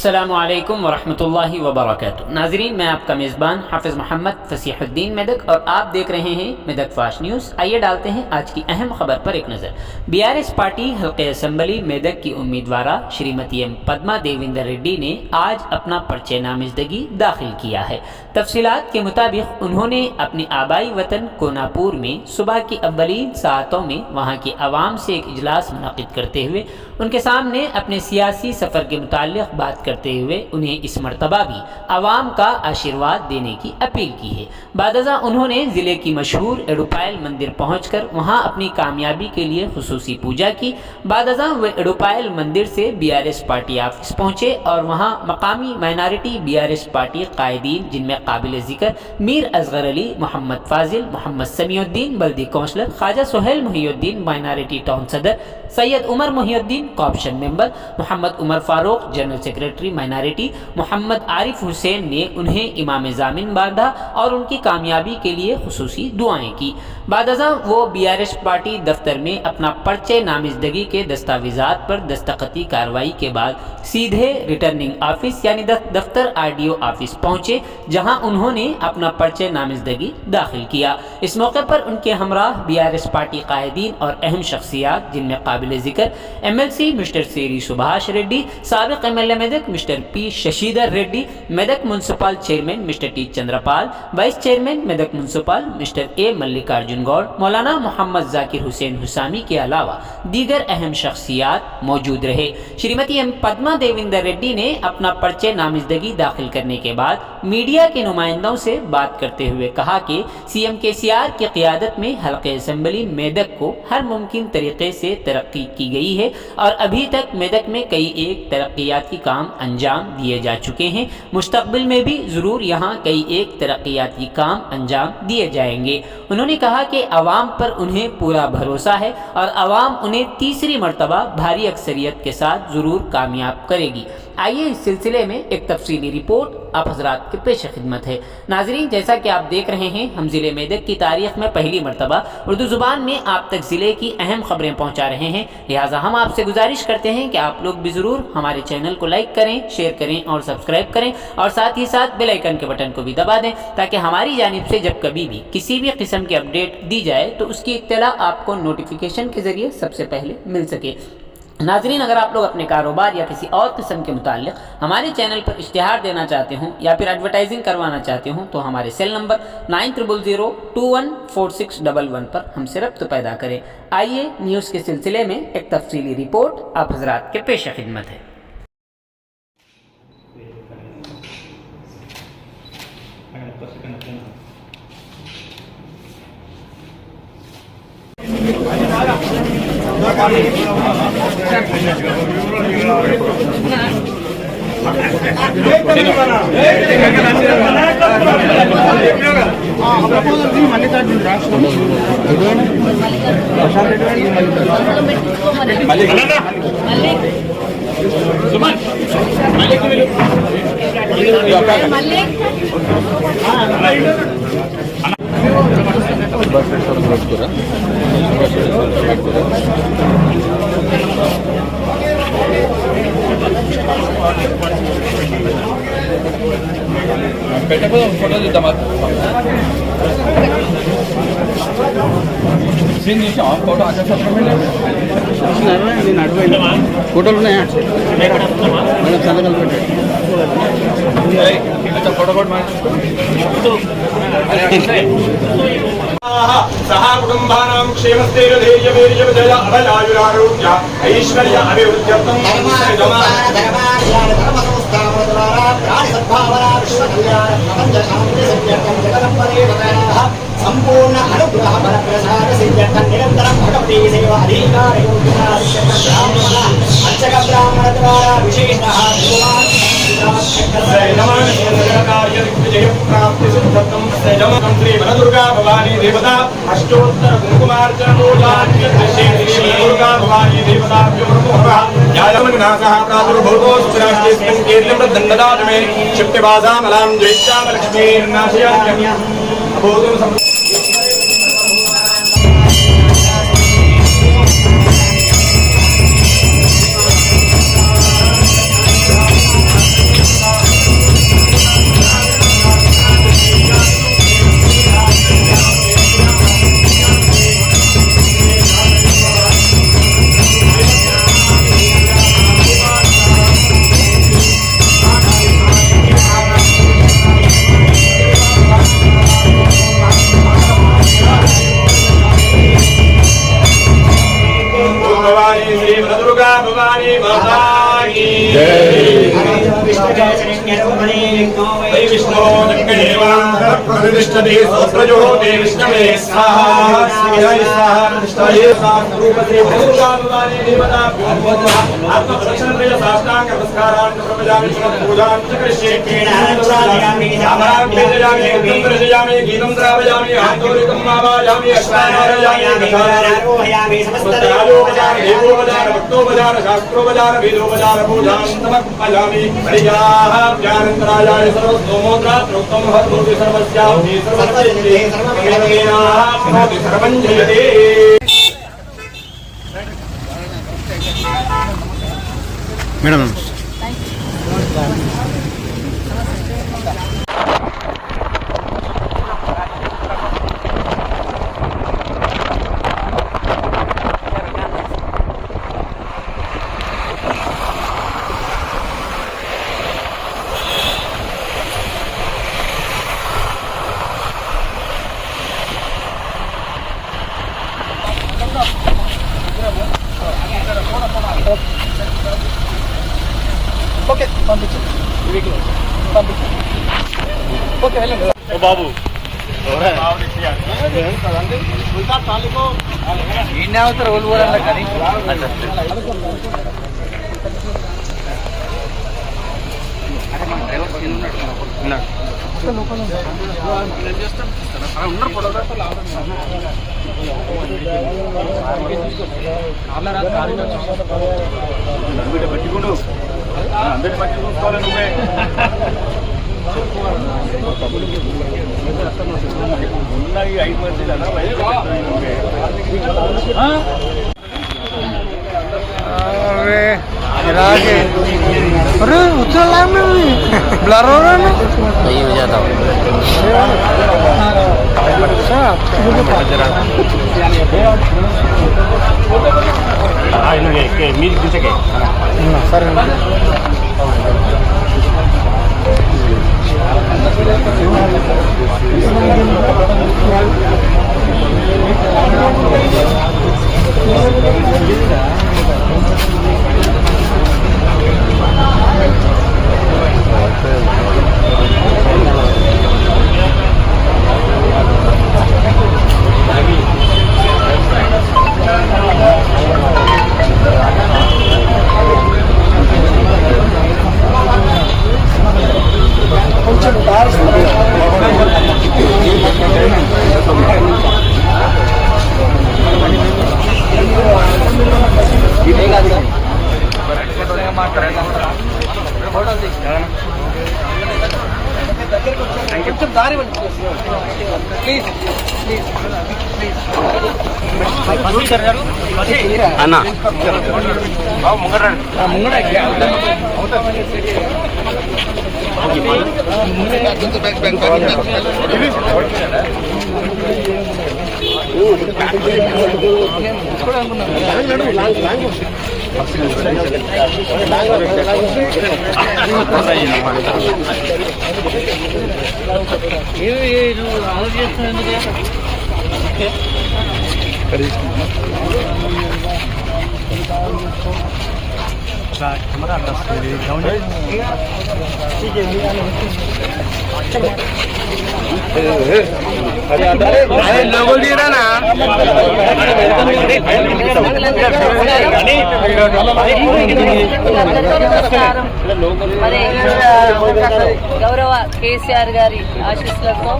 السلام علیکم ورحمۃ اللہ وبرکاتہ۔ ناظرین، میں آپ کا میزبان حافظ محمد فصیح الدین میدک اور آپ دیکھ رہے ہیں میدک فاسٹ نیوز۔ آئیے ڈالتے ہیں آج کی اہم خبر پر ایک نظر۔ BRS پارٹی حلقہ اسمبلی میدک کی امیدوارہ شریمتی ایم پدما دیویندر ریڈی نے آج اپنا پرچہ نامزدگی داخل کیا ہے۔ تفصیلات کے مطابق انہوں نے اپنی آبائی وطن کوناپور میں صبح کی اولین ساعتوں میں وہاں کی عوام سے ایک اجلاس منعقد کرتے ہوئے ان کے سامنے اپنے سیاسی سفر کے متعلق بات کرتے ہوئے انہیں اس مرتبہ بھی عوام کا آشیرواد دینے کی اپیل کی ہے۔ بعد ازاں انہوں نے ضلع کی مشہور ایڈوپائل مندر پہنچ کر وہاں اپنی کامیابی کے لیے خصوصی پوجا کی۔ بعد ازاں وہ ایڈوپائل مندر سے BRS پارٹی آفس پہنچے اور وہاں مقامی مائنارٹی BRS پارٹی قائدین جن میں قابل ذکر میر اصغر علی، محمد فاضل، محمد سمیع الدین بلدی کونسلر، خواجہ سہیل محی الدین مائنارٹی ٹاؤن صدر، سید عمر محی الدین کوآپشن ممبر، محمد عمر فاروق جنرل سیکریٹری مائنارٹی، محمد عارف حسین نے انہیں امام ضامن باندھا اور ان کی کامیابی کے لیے خصوصی دعائیں کی۔ بعد ازاں وہ BRS پارٹی دفتر میں اپنا پرچہ نامزدگی کے دستاویزات پر دستخطی کارروائی کے بعد سیدھے ریٹرننگ آفس یعنی دفتر RDO آفس پہنچے، جہاں انہوں نے اپنا پرچہ نامزدگی داخل کیا۔ اس موقع پر ان کے ہمراہ BRS پارٹی قائدین اور اہم شخصیات جن میں قابل ذکر MLC مسٹر سیری سبھاش ریڈی، سابق MLA میدک مسٹر P ششیدر ریڈی، میدک میونسپل چیئرمین مسٹر T چندرپال، وائس چیئرمین میدک میونسپل مسٹر A ملکارجن گوڑ، مولانا محمد ذاکر حسین حسامی کے علاوہ دیگر اہم شخصیات موجود رہے۔ شریمتی ایم پدما دیویندر ریڈی نے اپنا پرچہ نامزدگی داخل کرنے کے بعد میڈیا کے نمائندوں سے بات کرتے ہوئے کہا کہ CM KCR کی قیادت میں حلقہ اسمبلی میدک کو ہر ممکن طریقے سے ترقی کی گئی ہے اور ابھی تک میدک میں کئی ایک ترقیاتی کام انجام دیے جا چکے ہیں۔ مستقبل میں بھی ضرور یہاں کئی ایک ترقیاتی کام انجام دیے جائیں گے۔ انہوں نے کہا کہ عوام پر انہیں پورا بھروسہ ہے اور عوام انہیں تیسری مرتبہ بھاری اکثریت کے ساتھ ضرور کامیاب کرے گی۔ آئیے اس سلسلے میں ایک تفصیلی رپورٹ آپ حضرات کے پیش خدمت ہے۔ ناظرین، جیسا کہ آپ دیکھ رہے ہیں، ہم ضلع میدک کی تاریخ میں پہلی مرتبہ اردو زبان میں آپ تک ضلع کی اہم خبریں پہنچا رہے ہیں، لہٰذا ہم آپ سے گزارش کرتے ہیں کہ آپ لوگ بھی ضرور ہمارے چینل کو لائک کریں، شیئر کریں اور سبسکرائب کریں اور ساتھ ہی ساتھ بیل آئیکن کے بٹن کو بھی دبا دیں تاکہ ہماری جانب سے جب کبھی بھی کسی بھی قسم کی اپڈیٹ دی جائے تو اس کی اطلاع آپ کو نوٹیفیکیشن کے ذریعے سب سے پہلے مل سکے۔ ناظرین، اگر آپ لوگ اپنے کاروبار یا کسی اور قسم کے متعلق ہمارے چینل پر اشتہار دینا چاہتے ہوں یا پھر ایڈورٹائزنگ کروانا چاہتے ہوں تو ہمارے سیل نمبر 9000214611 پر ہم سے رابطہ پیدا کریں۔ آئیے نیوز کے سلسلے میں ایک تفصیلی رپورٹ آپ حضرات کے پیش خدمت ہے۔ Photo చూద్దామా scene చూసావా photo నేను అడిపోయింది ఫోటోలు ఉన్నాయా madam సంతకాలు పెట్టండి ఫోటో కూడా సహా కుటుంబానాం క్షేమస్థైర్యధైర్యవీర్యవిజయ అభయాయురారోగ్య ఐశ్వర్య అభివృద్ధ్యర్థం సంపూర్ణ అనుగ్రహ ఫలప్రసాద సిద్ధ్యర్థం నిరంతరం భగవతీ సేవ అధికార అర్చక బ్రాహ్మణ ద్వారా విశేష శ్రీ వనదుర్గా భవానీ దేవతా అష్టోత్తర కుంకుమార్చన దుర్గా భవానీ దేవతాభ్యోర్మోహనాసః ప్రాదుర్భూతోస్మిన్ కీర్తిం దండదాతు మే క్షిప్తివాసామలాం జైష్యామలక్ష్మీర్నాశయామ్య అబోధం वै विष्णो प्रतिष्ठते सोत्रजो ते विष्णवे स्वाहा श्रीहरि स्वाहा प्रतिष्ठाये रूपसे भूतानुदाने देवता आत्मप्रदक्षिणं प्रिय साष्टांग नमस्कारान् प्रपजामि पूजां च करिष्ये केणाचार्यामि नामाभ्यजामि गीतं गीतं द्रावयामि आन्तरिकं आवाजामि अश्वानारयामि आरोहयामि समस्तराजोपचार देवोपचार भक्तोपचार शास्त्रोपचार वेदोपचार पूजां समर्पयामि हरियाः ज्ञानन्तरायाय सर्वस्तोमोद्रा प्रोक्तं भवति सर्वस्यां सर्वजयते सर्वमेनाः भवति सर्वं जयते మేడం బాబు పట్టుకుండు అందరి పట్టి చూసుకోవాలి నువ్వే ఉన్నాయి 5 మంది अरे उछल रहा है ब्लर हो रहा है ना सही हो जाता हूँ మీరు దిశకే సరే అన్న लोगों दे रहा ना గౌరవ కేసీఆర్ గారి ఆశీస్సులతో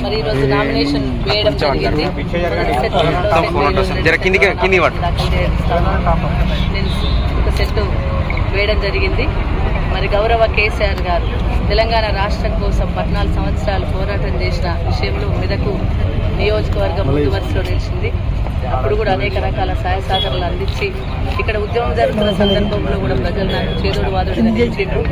మరి ఈ రోజు నామినేషన్ వేయడం జరిగింది. ఒక సెట్ వేయడం జరిగింది. మరి గౌరవ కేసీఆర్ గారు తెలంగాణ రాష్ట్రం కోసం 14 సంవత్సరాలు పోరాటం చేసిన విషయంలో మెదకు నియోజకవర్గం ముందు వరుసలో నిలిచింది. అప్పుడు కూడా అనేక రకాల సహాయ సహకారాలు అందించి ఇక్కడ ఉద్యమం జరుగుతున్న సందర్భంలో కూడా ప్రజలు నాకు చేదోడు వాదోడుగా నిలిచిండ్రు,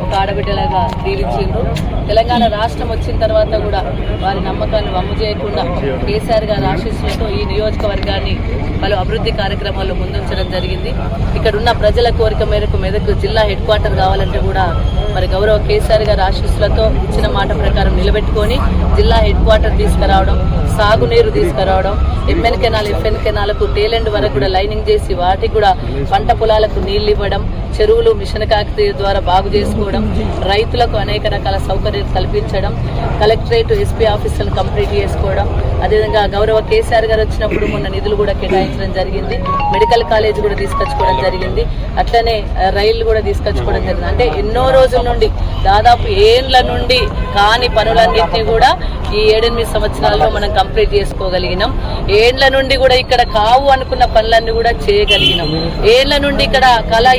ఒక ఆడబిడ్డలాగా దీవించిండ్రు. తెలంగాణ రాష్ట్రం వచ్చిన తర్వాత కూడా వారి నమ్మకాన్ని వమ్ము చేయకుండా కేసీఆర్ గారి ఆశీస్సులతో ఈ నియోజకవర్గాన్ని పలు అభివృద్ధి కార్యక్రమాల్లో ముందుంచడం జరిగింది. ఇక్కడ ఉన్న ప్రజల కోరిక మేరకు మెదక్ జిల్లా హెడ్ క్వార్టర్ కావాలంటే కూడా మరి గౌరవ కేసీఆర్ గారి ఆశీస్సులతో ఇచ్చిన మాట ప్రకారం నిలబెట్టుకొని జిల్లా హెడ్ క్వార్టర్ తీసుకురావడం తీసుకురావడం, సాగునీరు తీసుకురావడం, ఎంఎన్ కెనాల్ ఎఫ్ఎన్ కెనాలకు టేలెండ్ వరకు కూడా లైనింగ్ చేసి వాటికి కూడా పంట పొలాలకు నీళ్లు ఇవ్వడం, చెరువులు మిషన్ కాకతీయ ద్వారా బాగు చేసుకోవడం, రైతులకు అనేక రకాల సౌకర్యాలు కల్పించడం, కలెక్టరేట్ ఎస్పీ ఆఫీసులను కంప్లీట్ చేసుకోవడం, అదేవిధంగా గౌరవ కేసీఆర్ గారు వచ్చినప్పుడు మొన్న నిధులు కూడా కేటాయించడం జరిగింది, మెడికల్ కాలేజ్ కూడా తీసుకొచ్చుకోవడం జరిగింది, అట్లనే రైళ్లు కూడా తీసుకొచ్చుకోవడం జరిగింది. అంటే ఎన్నో రోజుల నుండి దాదాపు ఏండ్ల నుండి కాని పనులన్నింటినీ కూడా ఈ 7-8 సంవత్సరాల్లో మనం కంప్లీట్ చేసుకోగలిగినాం. ఏండ్ల నుండి కూడా ఇక్కడ కావు అనుకున్న పనులన్నీ కూడా చేయగలిగినాం. ఏండ్ల నుండి ఇక్కడ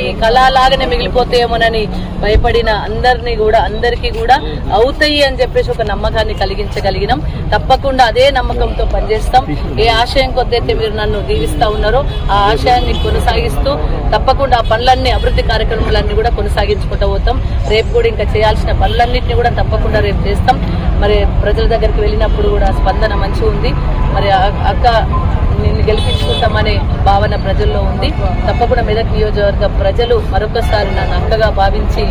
ఈ కళలాగానే మిగిలిపోతాయేమోనని భయపడిన అందరికీ కూడా అవుతాయి అని చెప్పేసి ఒక నమ్మకాన్ని కలిగించగలిగినాం. తప్పకుండా అదే నమ్మకంతో పనిచేస్తాం. ఏ ఆశయం కొద్దైతే మీరు నన్ను దీవిస్తా ఉన్నారో ఆ ఆశయాన్ని కొనసాగిస్తూ తప్పకుండా ఆ పనులన్నీ అభివృద్ధి కార్యక్రమాలన్నీ కూడా కొనసాగించుకుంటూ పోతాం. రేపు కూడా ఇంకా చేయాల్సిన పనులన్నింటినీ కూడా తప్పకుండా రేపు చేస్తాం. మరి ప్రజల దగ్గరికి వెళ్ళినప్పుడు కూడా స్పందన మంచిగా ఉంది. మరి అక్క నిన్ను గెలిపించుకుంటామనే భావన ప్రజల్లో ఉంది. తప్పకుండా మెదక్ నియోజకవర్గ ప్రజలు మరొకసారి నన్ను అక్కగా భావించి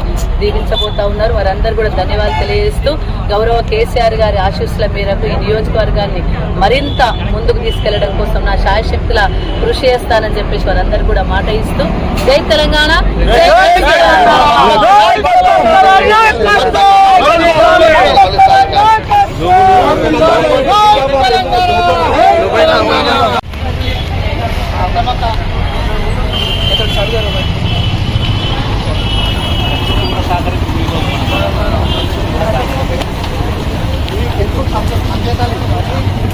దీవించబోతా ఉన్నారు. వారందరూ కూడా ధన్యవాదాలు తెలియజేస్తూ గౌరవ కేసీఆర్ గారి ఆశీస్సుల మేరకు ఈ నియోజకవర్గాన్ని మరింత ముందుకు తీసుకెళ్లడం కోసం నా శాయశక్తుల కృషి చేస్తానని చెప్పేసి వారందరూ కూడా మాట ఇస్తూ జై తెలంగాణ, జై ఎంత